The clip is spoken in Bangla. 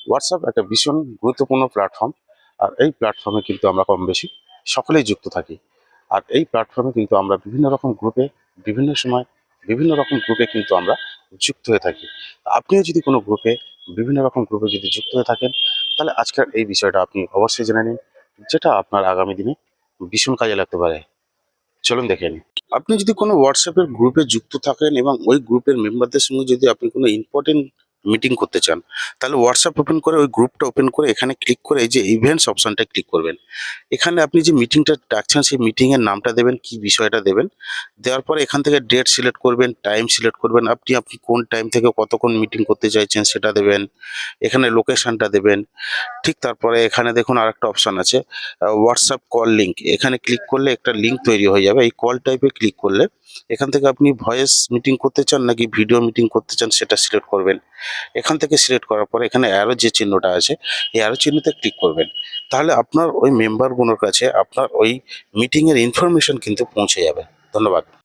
হোয়াটসঅ্যাপ একটা ভীষণ গুরুত্বপূর্ণ প্ল্যাটফর্ম। আর এই প্ল্যাটফর্মে কিন্তু আমরা কম বেশি সকলেই যুক্ত থাকি। আর এই প্ল্যাটফর্মে কিন্তু আমরা বিভিন্ন রকম গ্রুপে, বিভিন্ন সময় বিভিন্ন রকম গ্রুপে কিন্তু আমরা যুক্ত হয়ে থাকি। আপনিও যদি কোনো গ্রুপে, বিভিন্ন রকম গ্রুপে যদি যুক্ত হয়ে থাকেন, তাহলে আজকের এই বিষয়টা আপনি অবশ্যই জেনে নিন, যেটা আপনার আগামী দিনে ভীষণ কাজে লাগতে পারে। চলুন দেখে নিন। আপনি যদি কোনো হোয়াটসঅ্যাপের গ্রুপে যুক্ত থাকেন এবং ওই গ্রুপের মেম্বারদের সঙ্গে যদি আপনি কোনো ইম্পর্টেন্ট মিটিং করতে চান, তাহলে হোয়াটসঅ্যাপ ওপেন করে ওই গ্রুপটা ওপেন করে এখানে ক্লিক করে এই যে ইভেন্টস অপশনটা ক্লিক করবেন। এখানে আপনি যে মিটিংটা ডাকছেন সেই মিটিংয়ের নামটা দেবেন, কি বিষয়টা দেবেন। দেওয়ার পরে এখান থেকে ডেট সিলেক্ট করবেন, টাইম সিলেক্ট করবেন, আপনি কোন টাইম থেকে কতক্ষণ মিটিং করতে চাইছেন সেটা দেবেন। এখানে লোকেশনটা দেবেন। ঠিক তারপরে এখানে দেখুন আরেকটা অপশন আছে, হোয়াটসঅ্যাপ কল লিঙ্ক। এখানে ক্লিক করলে একটা লিঙ্ক তৈরি হয়ে যাবে। এই কল টাইপে ক্লিক করলে এখান থেকে আপনি ভয়েস মিটিং করতে চান নাকি ভিডিও মিটিং করতে চান সেটা সিলেক্ট করবেন। এখান থেকে সিলেক্ট করার পরে এখানে অ্যারো যে চিহ্নটা আছে, এই অ্যারো চিহ্নতে ক্লিক করবেন। তাহলে আপনার ওই মেম্বারগুলোর কাছে আপনার ওই মিটিংয়ের ইনফরমেশন কিন্তু পৌঁছে যাবে। ধন্যবাদ।